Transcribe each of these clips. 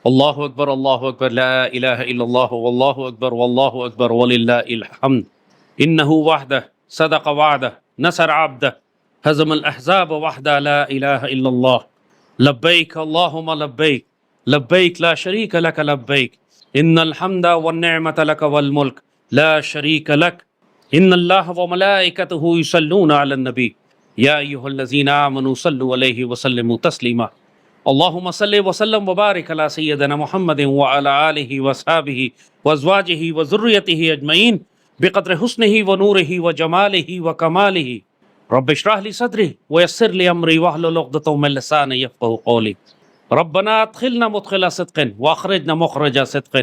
اللہ اکبر لا الہ الا اللہ واللہ اکبر وللہ الحمد انہ وحدہ صدق وعدہ نصر عبدہ ہزم الاحزاب وحدہ لا الہ الا اللہ لبیک اللہم لبیک لبیک لا شریک لک لبیک ان الحمد والنعمت لک والملک لا شریک لک ان اللہ وملائکتہ یصلون علی النبی یا ایہا الذین آمنوا صلوا علیہ وسلموا تسلیما اللہم صلی وسلم وبارک علی سیدنا محمد وعلی آلہ وصحابہ وازواجہ وذریتہ اجمعین بقدر حسنہ ونورہ وجمالہ وکمالہ رب اشرح لی صدری ویسر لی امری واحلل عقدۃ من لسانی یفقہوا قولی ربنا ادخلنا مدخل صدق واخرجنا مخرج صدق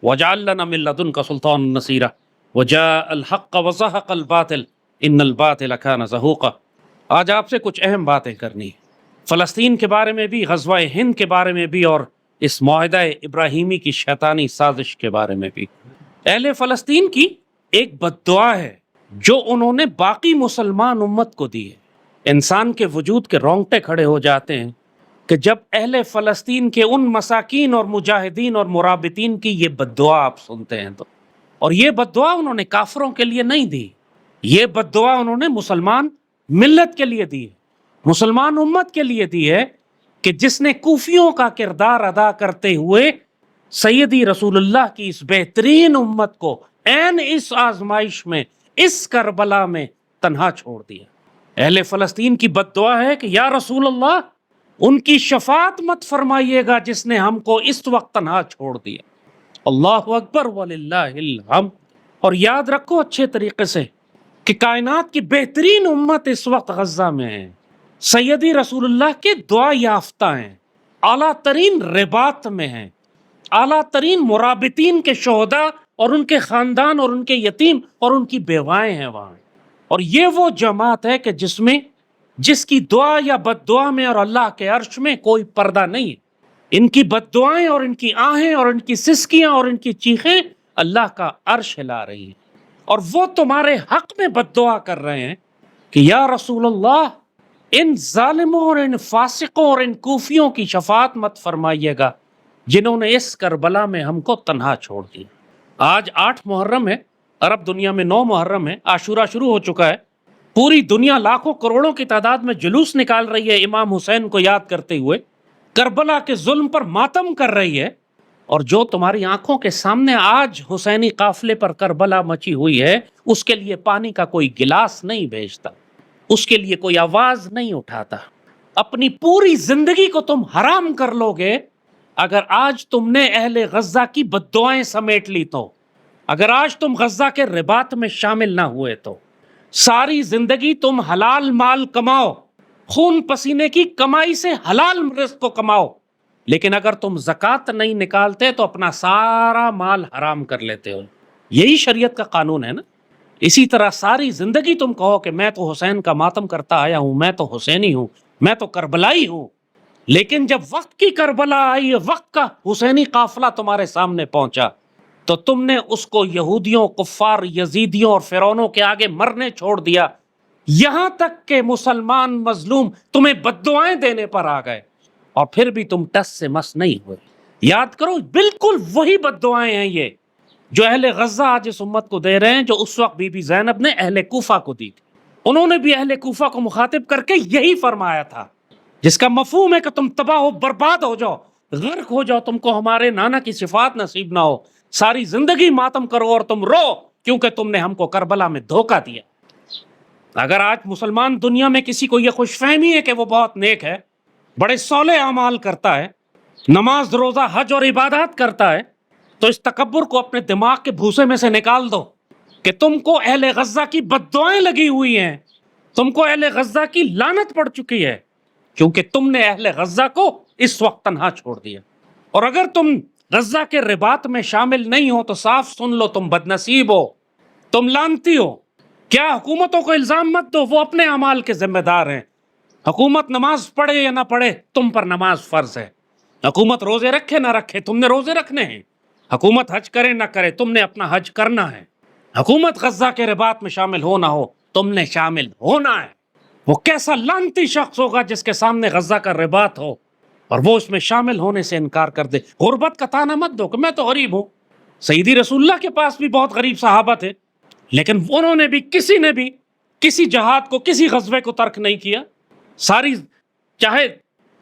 واجعل لنا من لدنک سلطانا نصیرا وجاء الحق وزهق الباطل ان الباطل کان زہوقا۔ آج آپ سے کچھ اہم باتیں کرنی ہیں، فلسطین کے بارے میں بھی، غزوہ ہند کے بارے میں بھی، اور اس معاہدہ ابراہیمی کی شیطانی سازش کے بارے میں بھی۔ اہل فلسطین کی ایک بد دعا ہے جو انہوں نے باقی مسلمان امت کو دی ہے۔ انسان کے وجود کے رونگٹے کھڑے ہو جاتے ہیں کہ جب اہل فلسطین کے ان مساکین اور مجاہدین اور مرابطین کی یہ بد دعا آپ سنتے ہیں تو، اور یہ بد دعا انہوں نے کافروں کے لیے نہیں دی، یہ بد دعا انہوں نے مسلمان ملت کے لیے دی ہے، مسلمان امت کے لیے دی ہے کہ جس نے کوفیوں کا کردار ادا کرتے ہوئے سیدی رسول اللہ کی اس بہترین امت کو عین اس آزمائش میں، اس کربلا میں تنہا چھوڑ دیا۔ اہل فلسطین کی بد دعا ہے کہ یا رسول اللہ ان کی شفاعت مت فرمائیے گا جس نے ہم کو اس وقت تنہا چھوڑ دیا۔ اللہ اکبر وللہ الحمد۔ اور یاد رکھو اچھے طریقے سے کہ کائنات کی بہترین امت اس وقت غزہ میں ہے، سیدی رسول اللہ کے دعا یافتہ ہیں، اعلیٰ ترین رباط میں ہیں، اعلیٰ ترین مرابطین کے شہداء اور ان کے خاندان اور ان کے یتیم اور ان کی بیوائیں ہیں وہاں۔ اور یہ وہ جماعت ہے کہ جس کی دعا یا بد دعا میں اور اللہ کے عرش میں کوئی پردہ نہیں ہے۔ ان کی بد دعائیں اور ان کی آہیں اور ان کی سسکیاں اور ان کی چیخیں اللہ کا عرش ہلا رہی ہیں، اور وہ تمہارے حق میں بد دعا کر رہے ہیں کہ یا رسول اللہ ان ظالموں اور ان فاسقوں اور ان کوفیوں کی شفاعت مت فرمائیے گا جنہوں نے اس کربلا میں ہم کو تنہا چھوڑ دیا۔ آج 8 محرم ہے، عرب دنیا میں 9 محرم ہے، عاشورہ شروع ہو چکا ہے، پوری دنیا لاکھوں کروڑوں کی تعداد میں جلوس نکال رہی ہے امام حسین کو یاد کرتے ہوئے، کربلا کے ظلم پر ماتم کر رہی ہے، اور جو تمہاری آنکھوں کے سامنے آج حسینی قافلے پر کربلا مچی ہوئی ہے اس کے لیے پانی کا کوئی گلاس نہیں بھیجتا، اس کے لیے کوئی آواز نہیں اٹھاتا۔ اپنی پوری زندگی کو تم حرام کر لو گے اگر آج تم نے اہل غزہ کی بد دعائیں سمیٹ لی تو، اگر آج تم غزہ کے رباط میں شامل نہ ہوئے تو۔ ساری زندگی تم حلال مال کماؤ، خون پسینے کی کمائی سے حلال رزق کو کماؤ، لیکن اگر تم زکوٰۃ نہیں نکالتے تو اپنا سارا مال حرام کر لیتے ہو۔ یہی شریعت کا قانون ہے نا۔ اسی طرح ساری زندگی تم کہو کہ میں تو حسین کا ماتم کرتا آیا ہوں، میں تو حسینی ہوں، میں تو کربلائی ہوں، لیکن جب وقت کی کربلا آئی، وقت کا حسینی قافلہ تمہارے سامنے پہنچا تو تم نے اس کو یہودیوں، کفار، یزیدیوں اور فرعونوں کے آگے مرنے چھوڑ دیا، یہاں تک کہ مسلمان مظلوم تمہیں بد دعائیں دینے پر آ گئے، اور پھر بھی تم ٹس سے مس نہیں ہوئے۔ یاد کرو بالکل وہی بد دعائیں ہیں یہ جو اہل غزہ آج اس امت کو دے رہے ہیں، جو اس وقت بی بی زینب نے اہل کوفہ کو دی تھی۔ انہوں نے بھی اہل کوفہ کو مخاطب کر کے یہی فرمایا تھا، جس کا مفہوم ہے کہ تم تباہ و برباد ہو جاؤ، غرق ہو جاؤ، تم کو ہمارے نانا کی صفات نصیب نہ ہو، ساری زندگی ماتم کرو اور تم رو کیونکہ تم نے ہم کو کربلا میں دھوکہ دیا۔ اگر آج مسلمان دنیا میں کسی کو یہ خوش فہمی ہے کہ وہ بہت نیک ہے، بڑے صالح اعمال کرتا ہے، نماز روزہ حج اور عبادات کرتا ہے، تو اس تکبر کو اپنے دماغ کے بھوسے میں سے نکال دو کہ تم کو اہل غزہ کی بد دعائیں لگی ہوئی ہیں، تم کو اہل غزہ کی لعنت پڑ چکی ہے، کیونکہ تم نے اہل غزہ کو اس وقت تنہا چھوڑ دیا۔ اور اگر تم غزہ کے رباط میں شامل نہیں ہو تو صاف سن لو، تم بد نصیب ہو، تم لعنتی ہو۔ کیا حکومتوں کو الزام مت دو، وہ اپنے اعمال کے ذمہ دار ہیں۔ حکومت نماز پڑھے یا نہ پڑھے تم پر نماز فرض ہے، حکومت روزے رکھے نہ رکھے تم نے روزے رکھنے ہیں، حکومت حج کرے نہ کرے تم نے اپنا حج کرنا ہے، حکومت غزہ کے رباط میں شامل ہو نہ ہو تم نے شامل ہونا ہے۔ وہ کیسا لعنتی شخص ہوگا جس کے سامنے غزہ کا رباط ہو اور وہ اس میں شامل ہونے سے انکار کر دے. غربت کا تانا مت دو کہ میں تو غریب ہوں. سیدی رسول اللہ کے پاس بھی بہت غریب صحابہ تھے، لیکن انہوں نے بھی کسی جہاد کو، کسی غزوے کو ترک نہیں کیا. ساری، چاہے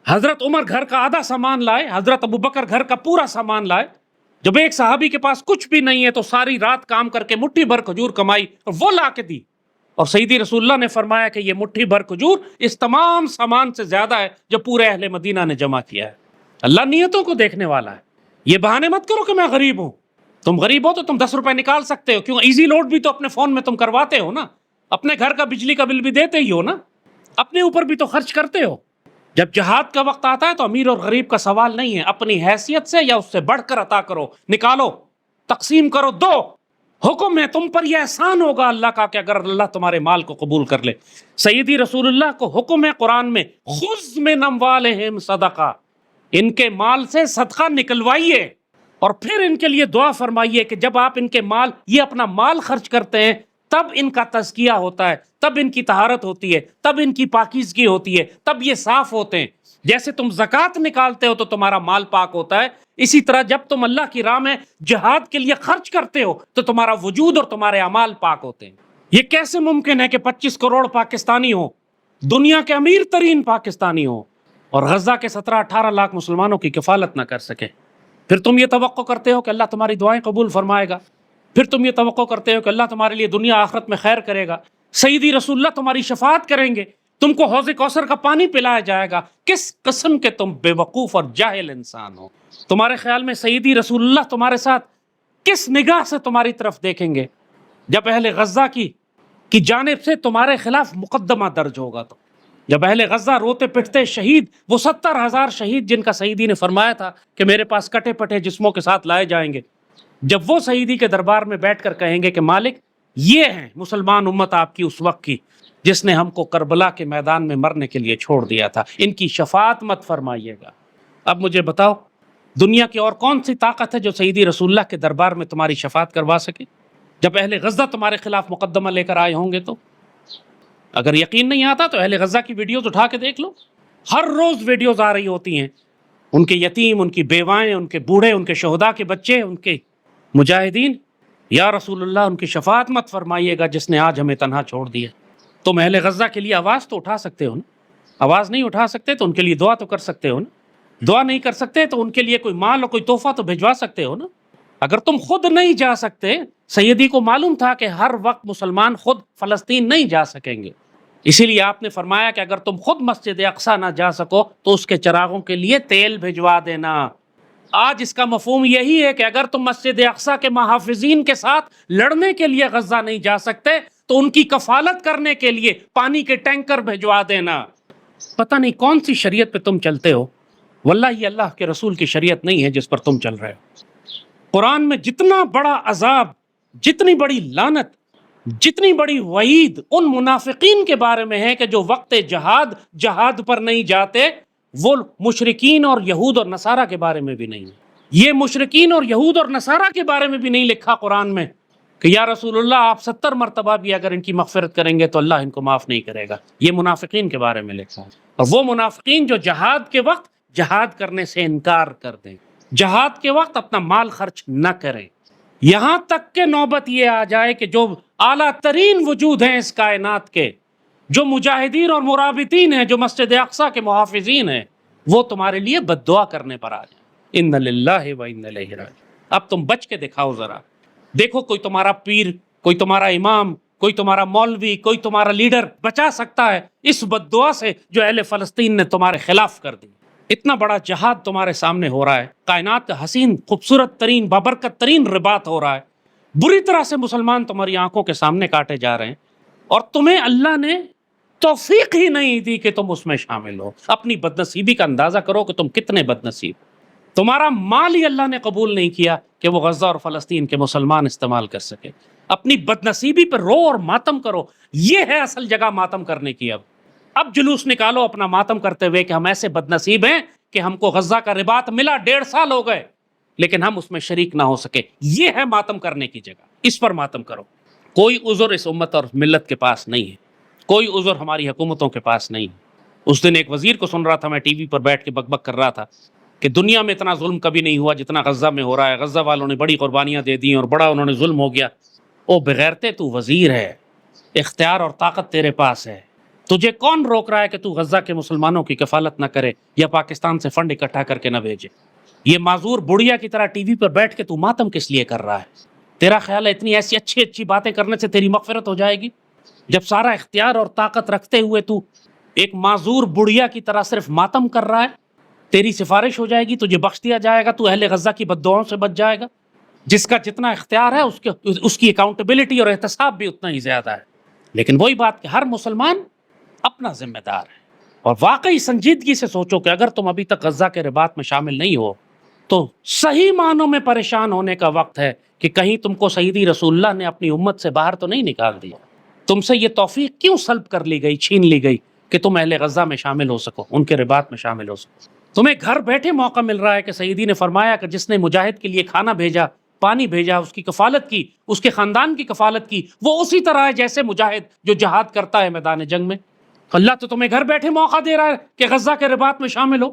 حضرت عمر گھر کا آدھا سامان لائے، حضرت ابوبکر گھر کا پورا سامان لائے. جب ایک صحابی کے پاس کچھ بھی نہیں ہے تو ساری رات کام کر کے مٹھی بھر کھجور کمائی اور وہ لا کے دی. اور سیدی رسول اللہ نے فرمایا کہ یہ مٹھی بھر کھجور اس تمام سامان سے زیادہ ہے جو پورے اہل مدینہ نے جمع کیا ہے. اللہ نیتوں کو دیکھنے والا ہے. یہ بہانے مت کرو کہ میں غریب ہوں. تم غریب ہو تو تم 10 روپے نکال سکتے ہو. کیوں؟ ایزی لوڈ بھی تو اپنے فون میں تم کرواتے ہو نا، اپنے گھر کا بجلی کا بل بھی دیتے ہی ہو نا، اپنے اوپر بھی تو خرچ کرتے ہو. جب جہاد کا وقت آتا ہے تو امیر اور غریب کا سوال نہیں ہے. اپنی حیثیت سے یا اس سے بڑھ کر عطا کرو، نکالو، تقسیم کرو، دو. حکم ہے تم پر، یہ احسان ہوگا اللہ کا کہ اگر اللہ تمہارے مال کو قبول کر لے. سیدی رسول اللہ کو حکم ہے قرآن میں، خذ من اموالہم صدقہ، ان کے مال سے صدقہ نکلوائیے اور پھر ان کے لیے دعا فرمائیے کہ جب آپ ان کے مال، یہ اپنا مال خرچ کرتے ہیں تب ان کا تزکیہ ہوتا ہے، تب ان کی طہارت ہوتی ہے، تب ان کی پاکیزگی ہوتی ہے، تب یہ صاف ہوتے ہیں. جیسے تم زکوٰۃ نکالتے ہو تو تمہارا مال پاک ہوتا ہے، اسی طرح جب تم اللہ کی راہ میں جہاد کے لیے خرچ کرتے ہو تو تمہارا وجود اور تمہارے اعمال پاک ہوتے ہیں. یہ کیسے ممکن ہے کہ 25 کروڑ پاکستانی ہو، دنیا کے امیر ترین پاکستانی ہو، اور غزہ کے 17-18 لاکھ مسلمانوں کی کفالت نہ کر سکے؟ پھر تم یہ توقع کرتے ہو کہ اللہ تمہاری دعائیں قبول فرمائے گا، پھر تم یہ توقع کرتے ہو کہ اللہ تمہارے لیے دنیا آخرت میں خیر کرے گا، سیدی رسول اللہ تمہاری شفاعت کریں گے، تم کو حوض کوثر کا پانی پلایا جائے گا. کس قسم کے تم بے وقوف اور جاہل انسان ہو. تمہارے خیال میں سیدی رسول اللہ تمہارے ساتھ کس نگاہ سے تمہاری طرف دیکھیں گے جب اہل غزہ کی جانب سے تمہارے خلاف مقدمہ درج ہوگا؟ تو جب اہل غزہ روتے پٹتے شہید، وہ 70,000 شہید جن کا سیدی نے فرمایا تھا کہ میرے پاس کٹے پٹے جسموں کے ساتھ لائے جائیں گے، جب وہ سیدی کے دربار میں بیٹھ کر کہیں گے کہ مالک یہ ہیں مسلمان امت آپ کی اس وقت کی جس نے ہم کو کربلا کے میدان میں مرنے کے لیے چھوڑ دیا تھا، ان کی شفاعت مت فرمائیے گا. اب مجھے بتاؤ، دنیا کی اور کون سی طاقت ہے جو سیدی رسول اللہ کے دربار میں تمہاری شفاعت کروا سکے؟ جب اہل غزہ تمہارے خلاف مقدمہ لے کر آئے ہوں گے تو اگر یقین نہیں آتا تو اہل غزہ کی ویڈیوز اٹھا کے دیکھ لو. ہر روز ویڈیوز آ رہی ہوتی ہیں، ان کے یتیم، ان کی بیوائیں، ان کے بوڑھے، ان کے شہداء کے بچے، ان کے مجاہدین. یا رسول اللہ ان کی شفاعت مت فرمائیے گا جس نے آج ہمیں تنہا چھوڑ دیا. تم اہل غزہ کے لیے آواز تو اٹھا سکتے ہو نا. آواز نہیں اٹھا سکتے تو ان کے لیے دعا تو کر سکتے ہو نا. دعا نہیں کر سکتے تو ان کے لیے کوئی مال اور کوئی تحفہ تو بھجوا سکتے ہو نا. اگر تم خود نہیں جا سکتے، سیدی کو معلوم تھا کہ ہر وقت مسلمان خود فلسطین نہیں جا سکیں گے، اسی لیے آپ نے فرمایا کہ اگر تم خود مسجد اقصیٰ نہ جا سکو تو اس کے چراغوں کے لیے تیل بھجوا دینا. آج اس کا مفہوم یہی ہے کہ اگر تم مسجد اقصیٰ کے محافظین کے ساتھ لڑنے کے لیے غزہ نہیں جا سکتے تو ان کی کفالت کرنے کے لیے پانی کے ٹینکر بھجوا دینا. پتہ نہیں کون سی شریعت پہ تم چلتے ہو. واللہ یہ اللہ کے رسول کی شریعت نہیں ہے جس پر تم چل رہے ہو. قرآن میں جتنا بڑا عذاب، جتنی بڑی لعنت، جتنی بڑی وعید ان منافقین کے بارے میں ہے کہ جو وقت جہاد پر نہیں جاتے، وہ مشرکین اور یہود اور نصارہ کے بارے میں بھی نہیں ہے. یہ مشرکین اور یہود اور نصارہ کے بارے میں بھی نہیں لکھا قرآن میں کہ یا رسول اللہ آپ 70 مرتبہ بھی اگر ان کی مغفرت کریں گے تو اللہ ان کو معاف نہیں کرے گا. یہ منافقین کے بارے میں لکھا ہے. اور وہ منافقین جو جہاد کے وقت جہاد کرنے سے انکار کر دیں، جہاد کے وقت اپنا مال خرچ نہ کریں، یہاں تک کہ نوبت یہ آ جائے کہ جو اعلیٰ ترین وجود ہیں اس کائنات کے، جو مجاہدین اور مرابطین ہیں، جو مسجد اقصیٰ کے محافظین ہیں، وہ تمہارے لیے بد دعا کرنے پر آ جائیں. ان للہ و انا الیہ راجعون. اب تم بچ کے دکھاؤ ذرا. دیکھو کوئی تمہارا پیر، کوئی تمہارا امام، کوئی تمہارا مولوی، کوئی تمہارا لیڈر بچا سکتا ہے اس بد دعا سے جو اہل فلسطین نے تمہارے خلاف کر دی. اتنا بڑا جہاد تمہارے سامنے ہو رہا ہے، کائنات کا حسین خوبصورت ترین بابرکت ترین رباط ہو رہا ہے، بری طرح سے مسلمان تمہاری آنکھوں کے سامنے کاٹے جا رہے ہیں، اور تمہیں اللہ نے توفیق ہی نہیں دی کہ تم اس میں شامل ہو. اپنی بدنصیبی کا اندازہ کرو کہ تم کتنے بدنصیب. تمہارا مال ہی اللہ نے قبول نہیں کیا کہ وہ غزہ اور فلسطین کے مسلمان استعمال کر سکے. اپنی بدنصیبی پر رو اور ماتم کرو. یہ ہے اصل جگہ ماتم کرنے کی. اب جلوس نکالو اپنا ماتم کرتے ہوئے کہ ہم ایسے بدنصیب ہیں کہ ہم کو غزہ کا رباط ملا، 1.5 سال ہو گئے لیکن ہم اس میں شریک نہ ہو سکے. یہ ہے ماتم کرنے کی جگہ، اس پر ماتم کرو. کوئی عذر اس امت اور ملت کے پاس نہیں ہے، کوئی عذر ہماری حکومتوں کے پاس نہیں ہے. اس دن ایک وزیر کو سن رہا تھا، میں ٹی وی پر بیٹھ کے بک بک کر رہا تھا کہ دنیا میں اتنا ظلم کبھی نہیں ہوا جتنا غزہ میں ہو رہا ہے، غزہ والوں نے بڑی قربانیاں دے دی اور بڑا انہوں نے ظلم ہو گیا۔ او بغیرتے، تو وزیر ہے، اختیار اور طاقت تیرے پاس ہے، تجھے کون روک رہا ہے کہ تو غزہ کے مسلمانوں کی کفالت نہ کرے یا پاکستان سے فنڈ اکٹھا کر کے نہ بھیجے؟ یہ معذور بڑھیا کی طرح ٹی وی پر بیٹھ کے تو ماتم کس لیے کر رہا ہے؟ تیرا خیال ہے اتنی ایسی اچھی اچھی باتیں کرنے سے تیری مغفرت ہو جائے گی؟ جب سارا اختیار اور طاقت رکھتے ہوئے تو ایک معذور بڑھیا کی طرح صرف ماتم کر رہا ہے، تیری سفارش ہو جائے گی، تجھے بخش دیا جائے گا، تو اہل غزہ کی بددعاؤں سے بچ جائے گا۔ جس کا جتنا اختیار ہے اس کی اکاؤنٹیبلٹی اور احتساب بھی اتنا ہی زیادہ ہے۔ لیکن وہی بات کہ ہر مسلمان اپنا ذمہ دار ہے، اور واقعی سنجیدگی سے سوچو کہ اگر تم ابھی تک غزہ کے رباط میں شامل نہیں ہو تو صحیح معنوں میں پریشان ہونے کا وقت ہے کہ کہیں تم کو سیدی رسول اللہ نے اپنی امت سے باہر تو نہیں نکال دیا۔ تم سے یہ توفیق کیوں سلب کر لی گئی، چھین لی گئی کہ تم اہل غزہ میں شامل ہو سکو، ان کے رباط میں شامل ہو سکو؟ تمہیں گھر بیٹھے موقع مل رہا ہے کہ سیدی نے فرمایا کہ جس نے مجاہد کے لیے کھانا بھیجا، پانی بھیجا، اس کی کفالت کی، اس کے خاندان کی کفالت کی، وہ اسی طرح ہے جیسے مجاہد جو جہاد کرتا ہے میدان جنگ میں۔ اللہ تو تمہیں گھر بیٹھے موقع دے رہا ہے کہ غزہ کے رباط میں شامل ہو۔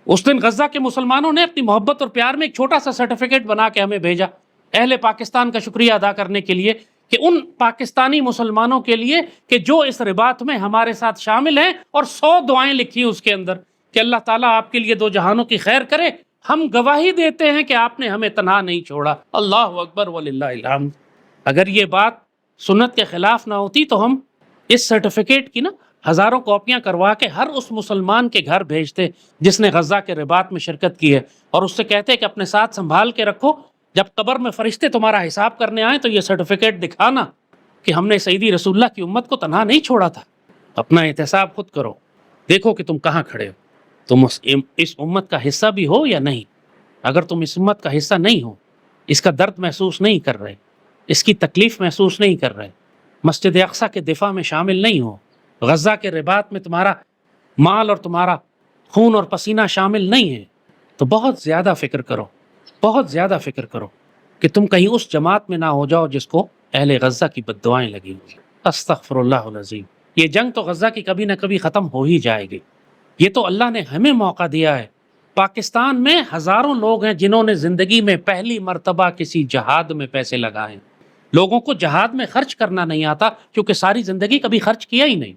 اس دن غزہ کے مسلمانوں نے اپنی محبت اور پیار میں ایک چھوٹا سا سرٹیفکیٹ بنا کے ہمیں بھیجا، اہل پاکستان کا شکریہ ادا کرنے کے لیے، کہ ان پاکستانی مسلمانوں کے لیے کہ جو اس رباط میں ہمارے ساتھ شامل ہیں، اور 100 دعائیں لکھی اس کے اندر کہ اللہ تعالیٰ آپ کے لیے دو جہانوں کی خیر کرے، ہم گواہی دیتے ہیں کہ آپ نے ہمیں تنہا نہیں چھوڑا۔ اللہ اکبر وللہ الحمد۔ اگر یہ بات سنت کے خلاف نہ ہوتی تو ہم اس سرٹیفکیٹ کی ہزاروں کاپیاں کروا کے ہر اس مسلمان کے گھر بھیجتے جس نے غزہ کے رباط میں شرکت کی ہے، اور اس سے کہتے کہ اپنے ساتھ سنبھال کے رکھو، جب قبر میں فرشتے تمہارا حساب کرنے آئیں تو یہ سرٹیفکیٹ دکھانا کہ ہم نے سیدی رسول اللہ کی امت کو تنہا نہیں چھوڑا تھا۔ اپنا احتساب خود کرو، دیکھو کہ تم کہاں کھڑے ہو، تم اس امت کا حصہ بھی ہو یا نہیں۔ اگر تم اس امت کا حصہ نہیں ہو، اس کا درد محسوس نہیں کر رہے، اس کی تکلیف محسوس نہیں کر رہے، مسجد اقصیٰ کے دفاع میں شامل نہیں ہو، غزہ کے رباط میں تمہارا مال اور تمہارا خون اور پسینہ شامل نہیں ہے، تو بہت زیادہ فکر کرو، بہت زیادہ فکر کرو کہ تم کہیں اس جماعت میں نہ ہو جاؤ جس کو اہل غزہ کی بددعائیں لگی ہوئی۔ استغفر اللہ العظیم۔ یہ جنگ تو غزہ کی کبھی نہ کبھی ختم ہو ہی جائے گی۔ یہ تو اللہ نے ہمیں موقع دیا ہے۔ پاکستان میں ہزاروں لوگ ہیں جنہوں نے زندگی میں پہلی مرتبہ کسی جہاد میں پیسے لگائے۔ لوگوں کو جہاد میں خرچ کرنا نہیں آتا کیونکہ ساری زندگی کبھی خرچ کیا ہی نہیں،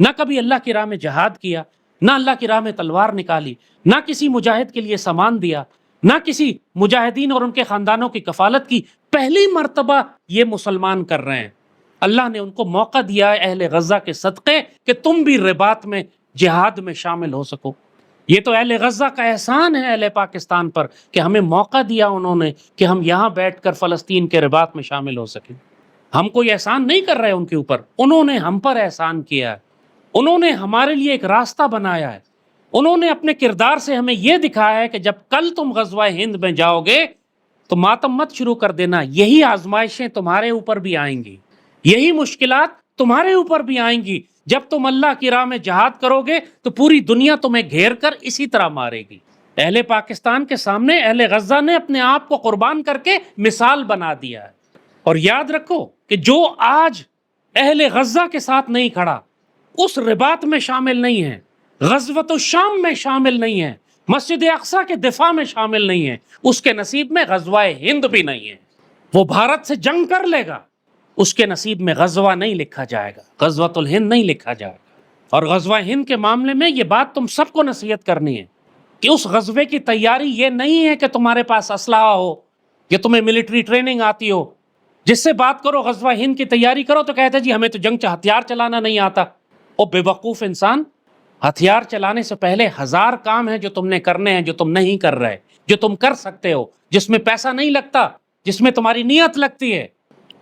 نہ کبھی اللہ کی راہ میں جہاد کیا، نہ اللہ کی راہ میں تلوار نکالی، نہ کسی مجاہد کے لیے سامان دیا، نہ کسی مجاہدین اور ان کے خاندانوں کی کفالت کی۔ پہلی مرتبہ یہ مسلمان کر رہے ہیں۔ اللہ نے ان کو موقع دیا ہے اہل غزہ کے صدقے کہ تم بھی رباط میں جہاد میں شامل ہو سکو۔ یہ تو اہل غزہ کا احسان ہے اہل پاکستان پر کہ ہمیں موقع دیا انہوں نے کہ ہم یہاں بیٹھ کر فلسطین کے رباط میں شامل ہو سکیں۔ ہم کوئی احسان نہیں کر رہے ان کے اوپر، انہوں نے ہم پر احسان کیا ہے، انہوں نے ہمارے لیے ایک راستہ بنایا ہے، انہوں نے اپنے کردار سے ہمیں یہ دکھایا ہے کہ جب کل تم غزوہ ہند میں جاؤ گے تو ماتم مت شروع کر دینا، یہی آزمائشیں تمہارے اوپر بھی آئیں گی، یہی مشکلات تمہارے اوپر بھی آئیں گی۔ جب تم اللہ کی راہ میں جہاد کرو گے تو پوری دنیا تمہیں گھیر کر اسی طرح مارے گی۔ اہل پاکستان کے سامنے اہل غزہ نے اپنے آپ کو قربان کر کے مثال بنا دیا ہے۔ اور یاد رکھو کہ جو آج اہل غزہ کے ساتھ نہیں کھڑا، اس رباط میں شامل نہیں ہے، غزوۃ الشام میں شامل نہیں ہے، مسجد اقصیٰ کے دفاع میں شامل نہیں ہے، اس کے نصیب میں غزوہ ہند بھی نہیں ہے۔ وہ بھارت سے جنگ کر لے گا، اس کے نصیب میں غزوہ نہیں لکھا جائے گا، غزوۃ الہند نہیں لکھا جائے گا۔ اور غزوہ ہند کے معاملے میں یہ بات تم سب کو نصیحت کرنی ہے کہ اس غزوے کی تیاری یہ نہیں ہے کہ تمہارے پاس اسلحہ ہو یا تمہیں ملٹری ٹریننگ آتی ہو۔ جس سے بات کرو غزوہ ہند کی تیاری کرو تو کہتے جی ہمیں تو جنگ ہتھیار چلانا نہیں آتا۔ او بے وقوف انسان، ہتھیار چلانے سے پہلے 1000 کام ہیں جو تم نے کرنے ہیں، جو تم نہیں کر رہے، جو تم کر سکتے ہو، جس میں پیسہ نہیں لگتا، جس میں تمہاری نیت لگتی ہے۔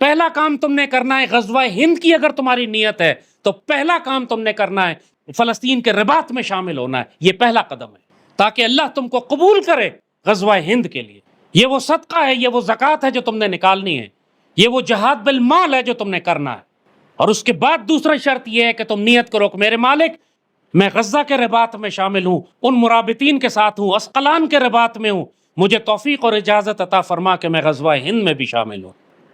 پہلا کام تم نے کرنا ہے، غزوہ ہند کی اگر تمہاری نیت ہے تو پہلا کام تم نے کرنا ہے فلسطین کے رباط میں شامل ہونا ہے۔ یہ پہلا قدم ہے تاکہ اللہ تم کو قبول کرے غزوہ ہند کے لیے۔ یہ وہ صدقہ ہے، یہ وہ زکوٰۃ ہے جو تم نے نکالنی ہے، یہ وہ جہاد بالمال ہے جو تم نے کرنا ہے۔ اور اس کے بعد دوسرا شرط یہ ہے کہ تم نیت کرو کہ میرے مالک، میں غزہ کے رباط میں شامل ہوں، ان مرابطین کے ساتھ ہوں، اسقلان کے رباط میں ہوں، مجھے توفیق اور اجازت عطا فرما کہ میں غزوہ ہند میں بھی شامل ہوں۔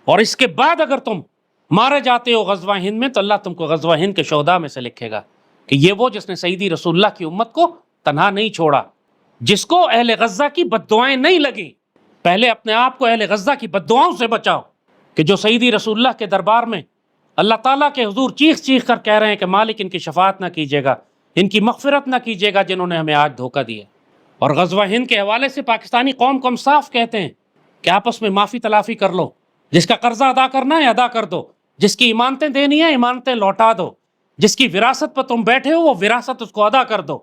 اور اس کے بعد اگر تم مارے جاتے ہو غزوہ ہند میں تو اللہ تم کو غزوہ ہند کے شہداء میں سے لکھے گا۔ کہ یہ وہ جس نے سیدی رسول اللہ کی امت کو تنہا نہیں چھوڑا، جس کو اہل غزہ کی بد دعائیں نہیں لگیں۔ پہلے اپنے آپ کو اہل غزہ کی بد دعاؤں سے بچاؤ، کہ جو سیدی رسول اللہ کے دربار میں اللہ تعالیٰ کے حضور چیخ چیخ کر کہہ رہے ہیں کہ مالک ان کی شفاعت نہ کیجیے گا، ان کی مغفرت نہ کیجیے گا جنہوں نے ہمیں آج دھوکہ دیا۔ اور غزوہ ہند کے حوالے سے پاکستانی قوم کو ہم صاف کہتے ہیں کہ آپس میں معافی تلافی کر لو، جس کا قرضہ ادا کرنا ہے ادا کر دو، جس کی امانتیں دینی ہیں امانتیں لوٹا دو، جس کی وراثت پر تم بیٹھے ہو وہ وراثت اس کو ادا کر دو،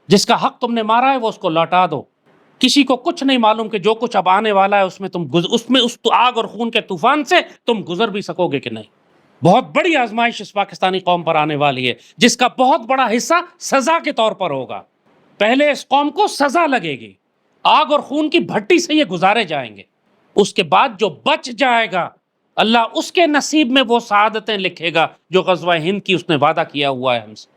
جس کا حق تم نے مارا ہے وہ اس کو لوٹا دو۔ کسی کو کچھ نہیں معلوم کہ جو کچھ اب آنے والا ہے اس میں اس آگ اور خون کے طوفان سے تم گزر بھی سکو گے کہ نہیں۔ بہت بڑی آزمائش اس پاکستانی قوم پر آنے والی ہے، جس کا بہت بڑا حصہ سزا کے طور پر ہوگا۔ پہلے اس قوم کو سزا لگے گی، آگ اور خون کی بھٹی سے یہ گزارے جائیں گے، اس کے بعد جو بچ جائے گا اللہ اس کے نصیب میں وہ سعادتیں لکھے گا جو غزوہ ہند کی اس نے وعدہ کیا ہوا ہے ہم سے۔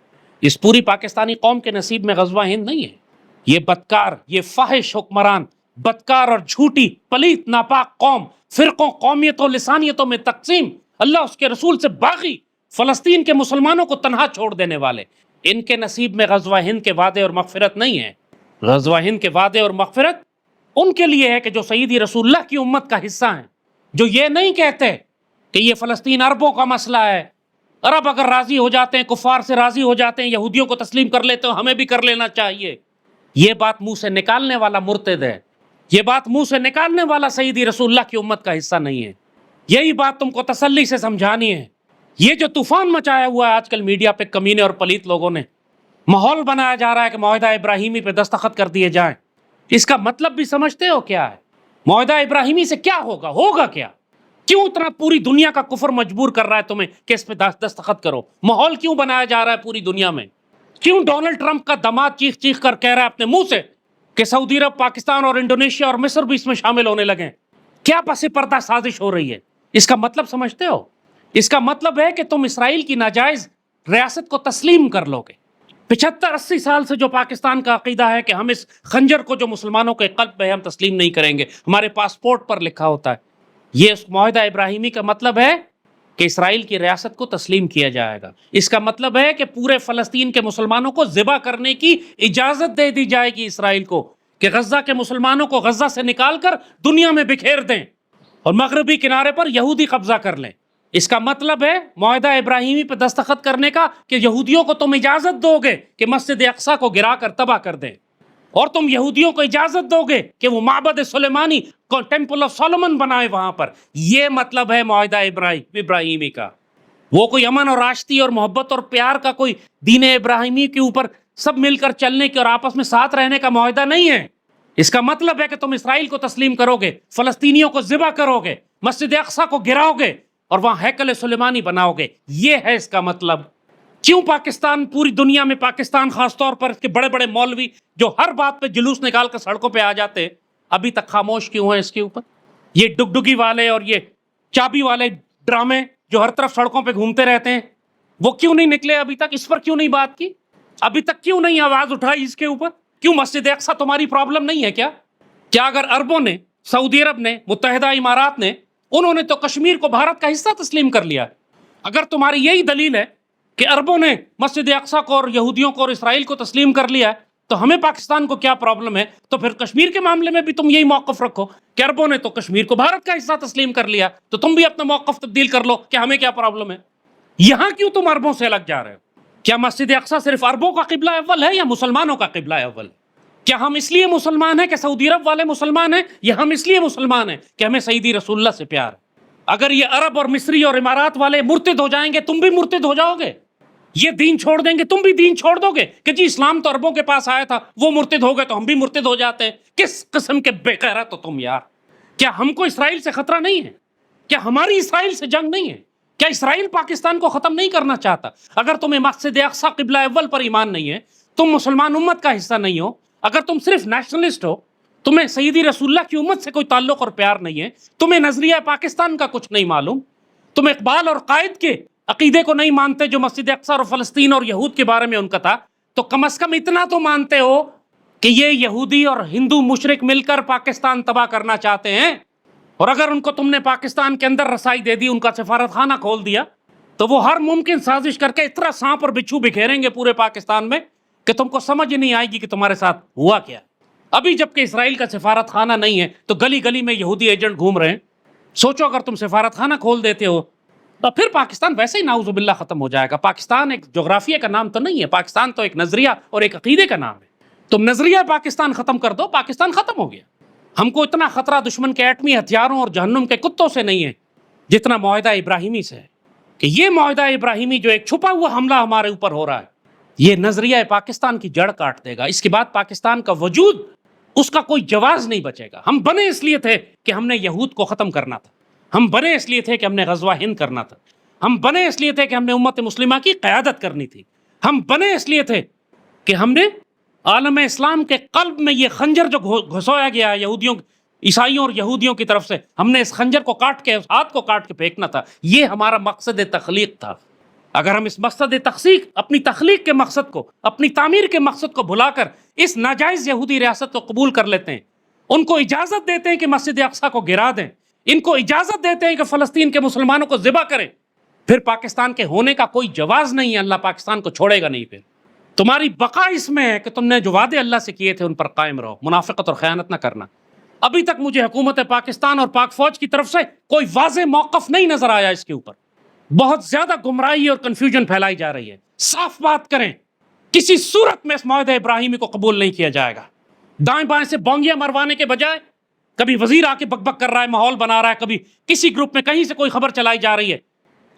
اس پوری پاکستانی قوم کے نصیب میں غزوہ ہند نہیں ہے۔ یہ بدکار، یہ فاحش حکمران، بدکار اور جھوٹی پلیت ناپاک قوم، فرقوں، قومیتوں، لسانیتوں میں تقسیم، اللہ اس کے رسول سے باغی، فلسطین کے مسلمانوں کو تنہا چھوڑ دینے والے، ان کے نصیب میں غزوہ ہند کے وعدے اور مغفرت نہیں ہے۔ غزوہ ہند کے وعدے اور مغفرت ان کے لیے ہے کہ جو سیدی رسول اللہ کی امت کا حصہ ہیں، جو یہ نہیں کہتے کہ یہ فلسطین عربوں کا مسئلہ ہے، عرب اگر راضی ہو جاتے ہیں، کفار سے راضی ہو جاتے ہیں، یہودیوں کو تسلیم کر لیتے ہیں، ہمیں بھی کر لینا چاہیے۔ یہ بات منہ سے نکالنے والا مرتد ہے، یہ بات منہ سے نکالنے والا سیدی رسول اللہ کی امت کا حصہ نہیں ہے۔ یہی بات تم کو تسلی سے سمجھانی ہے۔ یہ جو طوفان مچایا ہوا ہے آج کل میڈیا پہ کمینے اور پلیت لوگوں نے، ماحول بنایا جا رہا ہے کہ معاہدہ ابراہیمی پہ دستخط کر دیے جائیں، اس کا مطلب بھی سمجھتے ہو کیا ہے؟ معاہدہ ابراہیمی سے کیا ہوگا کیا؟ کیوں اتنا پوری دنیا کا کفر مجبور کر رہا ہے تمہیں کہ اس پہ دستخط کرو؟ ماحول کیوں بنایا جا رہا ہے پوری دنیا میں؟ کیوں ڈونلڈ ٹرمپ کا دماد چیخ چیخ کر کہہ رہا ہے اپنے منہ سے کہ سعودی عرب، پاکستان اور انڈونیشیا اور مصر بھی اس میں شامل ہونے لگے؟ کیا پس پردہ سازش ہو رہی ہے؟ اس کا مطلب سمجھتے ہو؟ اس کا مطلب ہے کہ تم اسرائیل کی ناجائز ریاست کو تسلیم کر لو گے۔ 75-80 سال سے جو پاکستان کا عقیدہ ہے کہ ہم اس خنجر کو جو مسلمانوں کے قلب میں ہے ہم تسلیم نہیں کریں گے، ہمارے پاسپورٹ پر لکھا ہوتا ہے، یہ اس معاہدہ ابراہیمی کا مطلب ہے کہ اسرائیل کی ریاست کو تسلیم کیا جائے گا۔ اس کا مطلب ہے کہ پورے فلسطین کے مسلمانوں کو ذبح کرنے کی اجازت دے دی جائے گی اسرائیل کو، کہ غزہ کے مسلمانوں کو غزہ سے نکال کر دنیا میں بکھیر دیں اور مغربی کنارے پر یہودی قبضہ کر لیں۔ اس کا مطلب ہے معاہدہ ابراہیمی پہ دستخط کرنے کا کہ یہودیوں کو تم اجازت دو گے کہ مسجد اقصیٰ کو گرا کر تباہ کر دیں، اور تم یہودیوں کو اجازت دو گے کہ وہ معبد سلیمانی کو ٹیمپل آف سولومن بنائے وہاں پر۔ یہ مطلب ہے معاہدہ ابراہیمی کا۔ وہ کوئی امن اور آشتی اور محبت اور پیار کا کوئی دین ابراہیمی کے اوپر سب مل کر چلنے کے اور آپس میں ساتھ رہنے کا معاہدہ نہیں ہے۔ اس کا مطلب ہے کہ تم اسرائیل کو تسلیم کرو گے، فلسطینیوں کو ذبح کرو گے، مسجد اقصیٰ کو گراؤ گے اور وہاں ہیکل سلیمانی بناؤ گے۔ یہ ہے اس کا مطلب۔ کیوں پاکستان، پوری دنیا میں پاکستان خاص طور پر اس کے بڑے بڑے مولوی جو ہر بات پہ جلوس نکال کر سڑکوں پہ آ جاتے ہیں، ابھی تک خاموش کیوں ہیں اس کے اوپر؟ یہ ڈگڈگی والے اور یہ چابی والے ڈرامے جو ہر طرف سڑکوں پہ گھومتے رہتے ہیں، وہ کیوں نہیں نکلے ابھی تک؟ اس پر کیوں نہیں بات کی؟ ابھی تک کیوں نہیں آواز اٹھائی اس کے اوپر؟ کیوں مسجد اقصیٰ تمہاری پرابلم نہیں ہے کیا؟ کیا اگر عربوں نے، سعودی عرب نے، متحدہ امارات نے، انہوں نے تو کشمیر کو بھارت کا حصہ تسلیم کر لیا؟ اگر تمہاری یہی دلیل ہے کہ عربوں نے مسجد اقصیٰ کو اور یہودیوں کو اور اسرائیل کو تسلیم کر لیا ہے تو ہمیں پاکستان کو کیا پرابلم ہے؟ تو پھر کشمیر کے معاملے میں بھی تم یہی موقف رکھو کہ عربوں نے تو کشمیر کو بھارت کا حصہ تسلیم کر لیا، تو تم بھی اپنا موقف تبدیل کر لو کہ ہمیں کیا پرابلم ہے۔ یہاں کیوں تم عربوں سے الگ جا رہے ہو؟ کیا مسجد اقصیٰ صرف عربوں کا قبلہ اول ہے یا مسلمانوں کا قبلہ اول ہے؟ کیا ہم اس لیے مسلمان ہیں کہ سعودی عرب والے مسلمان ہیں، یا ہم اس لیے مسلمان ہیں کہ ہمیں سیدی رسول اللہ سے پیار ہے؟ اگر یہ عرب اور مصری اور امارات والے مرتد ہو جائیں گے تم بھی مرتد ہو جاؤ گے، یہ دین چھوڑ دیں گے تم بھی دین چھوڑ دو گے کہ جی اسلام تو عربوں کے پاس آیا تھا، وہ مرتد ہو گئے تو ہم بھی مرتد ہو جاتے ہیں۔ کس قسم کے بے غیرت ہو تم یار! کیا ہم کو اسرائیل سے خطرہ نہیں ہے؟ کیا ہماری اسرائیل سے جنگ نہیں ہے؟ کیا اسرائیل پاکستان کو ختم نہیں کرنا چاہتا؟ اگر تمہیں مسجد اقصیٰ قبلہ اول پر ایمان نہیں ہے، تم مسلمان امت کا حصہ نہیں ہو، اگر تم صرف نیشنلسٹ ہو، تمہیں سیدی رسول اللہ کی امت سے کوئی تعلق اور پیار نہیں ہے، تمہیں نظریہ پاکستان کا کچھ نہیں معلوم، تم اقبال اور قائد کے عقیدے کو نہیں مانتے جو مسجد اقصیٰ اور فلسطین اور یہود کے بارے میں ان کا تھا، تو کم از کم اتنا تو مانتے ہو کہ یہ یہودی اور ہندو مشرک مل کر پاکستان تباہ کرنا چاہتے ہیں، اور اگر ان کو تم نے پاکستان کے اندر رسائی دے دی، ان کا سفارت خانہ کھول دیا، تو وہ ہر ممکن سازش کر کے اتنا سانپ اور بچھو بکھیریں گے پورے پاکستان میں کہ تم کو سمجھ نہیں آئے گی کہ تمہارے ساتھ ہوا کیا۔ ابھی جبکہ اسرائیل کا سفارت خانہ نہیں ہے تو گلی گلی میں یہودی ایجنٹ گھوم رہے ہیں۔ سوچو اگر تم سفارت خانہ کھول دیتے ہو تو پھر پاکستان ویسے ہی نعوذ باللہ ختم ہو جائے گا۔ پاکستان ایک جغرافیہ کا نام تو نہیں ہے، پاکستان تو ایک نظریہ اور ایک عقیدے کا نام ہے۔ تم نظریہ پاکستان ختم کر دو، پاکستان ختم ہو گیا۔ ہم کو اتنا خطرہ دشمن کے ایٹمی ہتھیاروں اور جہنم کے کتوں سے نہیں ہے جتنا معاہدہ ابراہیمی سے ہے، کہ یہ معاہدہ ابراہیمی جو ایک چھپا ہوا حملہ ہمارے اوپر ہو رہا ہے، یہ نظریہ پاکستان کی جڑ کاٹ دے گا۔ اس کے بعد پاکستان کا وجود، اس کا کوئی جواز نہیں بچے گا۔ ہم بنے اس لیے تھے کہ ہم نے یہود کو ختم کرنا تھا، ہم بنے اس لیے تھے کہ ہم نے غزوہ ہند کرنا تھا، ہم بنے اس لیے تھے کہ ہم نے امت مسلمہ کی قیادت کرنی تھی، ہم بنے اس لیے تھے کہ ہم نے عالم اسلام کے قلب میں یہ خنجر جو گھسویا گیا یہودیوں، عیسائیوں اور یہودیوں کی طرف سے، ہم نے اس خنجر کو کاٹ کے، اس ہاتھ کو کاٹ کے پھینکنا تھا۔ یہ ہمارا مقصد تخلیق تھا۔ اگر ہم اس مقصد تخلیق، اپنی تخلیق کے مقصد کو، اپنی تعمیر کے مقصد کو بھلا کر اس ناجائز یہودی ریاست کو قبول کر لیتے ہیں، ان کو اجازت دیتے ہیں کہ مسجد اقصیٰ کو گرا دیں، ان کو اجازت دیتے ہیں کہ فلسطین کے مسلمانوں کو ذبح کریں، پھر پاکستان کے ہونے کا کوئی جواز نہیں ہے۔ اللہ پاکستان کو چھوڑے گا نہیں۔ پھر تمہاری بقا اس میں ہے کہ تم نے جو وعدے اللہ سے کیے تھے ان پر قائم رہو، منافقت اور خیانت نہ کرنا۔ ابھی تک مجھے حکومت پاکستان اور پاک فوج کی طرف سے کوئی واضح موقف نہیں نظر آیا اس کے اوپر۔ بہت زیادہ گمراہی اور کنفیوژن پھیلائی جا رہی ہے۔ صاف بات کریں، کسی صورت میں اس معاہدہ ابراہیمی کو قبول نہیں کیا جائے گا۔ دائیں بائیں سے بونگیاں مروانے کے بجائے کبھی وزیر آ کے بک بک کر رہا ہے، ماحول بنا رہا ہے، کبھی کسی گروپ میں کہیں سے کوئی خبر چلائی جا رہی ہے۔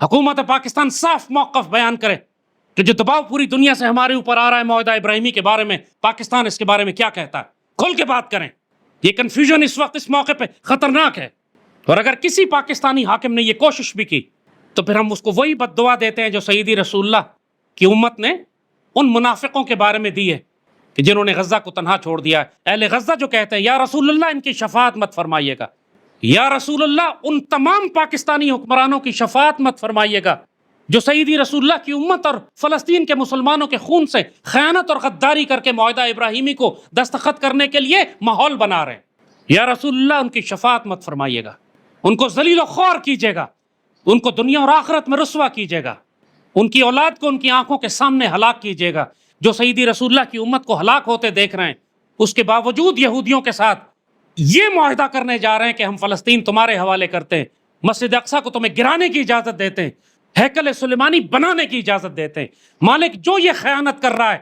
حکومت پاکستان صاف موقف بیان کرے کہ جو دباؤ پوری دنیا سے ہمارے اوپر آ رہا ہے معاہدہ ابراہیمی کے بارے میں، پاکستان اس کے بارے میں کیا کہتا ہے، کھل کے بات کریں۔ یہ کنفیوژن اس وقت اس موقع پہ خطرناک ہے، اور اگر کسی پاکستانی حاکم نے یہ کوشش بھی کی تو پھر ہم اس کو وہی بد دعا دیتے ہیں جو سیدی رسول اللہ کی امت نے ان منافقوں کے بارے میں دی ہے کہ جنہوں نے غزہ کو تنہا چھوڑ دیا ہے۔ اہل غزہ جو کہتے ہیں یا رسول اللہ ان کی شفاعت مت فرمائیے گا، یا رسول اللہ ان تمام پاکستانی حکمرانوں کی شفاعت مت فرمائیے گا جو سیدی رسول اللہ کی امت اور فلسطین کے مسلمانوں کے خون سے خیانت اور غداری کر کے معاہدہ ابراہیمی کو دستخط کرنے کے لیے ماحول بنا رہے ہیں۔ یا رسول اللہ ان کی شفاعت مت فرمائیے گا، ان کو ذلیل و خوار کیجیے گا، ان کو دنیا اور آخرت میں رسوا کیجیے گا، ان کی اولاد کو ان کی آنکھوں کے سامنے ہلاک کیجیے گا۔ جو سیدی رسول اللہ کی امت کو ہلاک ہوتے دیکھ رہے ہیں، اس کے باوجود یہودیوں کے ساتھ یہ معاہدہ کرنے جا رہے ہیں کہ ہم فلسطین تمہارے حوالے کرتے ہیں، مسجد اقصیٰ کو تمہیں گرانے کی اجازت دیتے ہیں، ہیکل سلیمانی بنانے کی اجازت دیتے ہیں۔ مالک جو یہ خیانت کر رہا ہے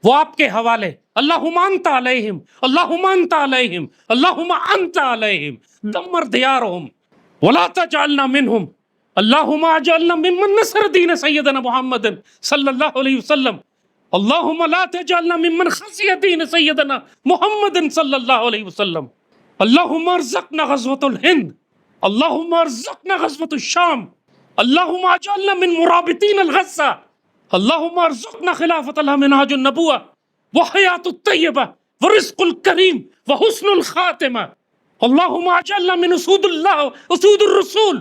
وہ آپ کے حوالے، اللہم انت علیہم، اللہم انت علیہم، اللہم انت علیہم، دمر دیارہم ولا تجعلنا منہم، اللہم اجعلنا ممن نصر دین سیدنا محمد صلی اللہ علیہ وسلم، اللہم لا تجعلنا ممن خزی دین سیدنا محمد صلی اللہ علیہ وسلم، اللہم ارزقنا غزوۃ الہند، اللہم ارزقنا غزوۃ الشام، اللہم اجعلنا من مرابطین الغزہ، اللہم ارزقنا خلافت اللہ منہاج النبوہ وحیات الطیبہ ورزق الکریم وحسن الخاتمہ، اللہم اجعلنا من اسود اللہ اسود الرسول،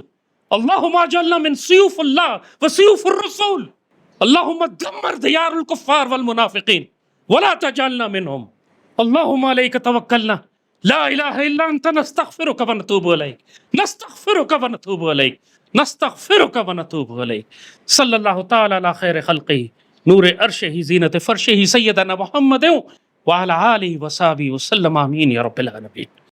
اللہم اجعلنا من سیوف اللہ وسیوف الرسول، اللہم دمر دیار الکفار والمنافقین ولا تجعلنا منہم، اللہم علیک توکلنا لا الہ الا انت نستغفرک ونتوب الیک، نستغفرک ونتوب الیک، نستغفرک ونتوب الیک۔ صلی اللہ تعالی علی خیر خلقہ نور عرشہ زینت فرشہ سیدنا محمد وعلی آلہ وصحبہ وسلم، آمین یا رب العالمین۔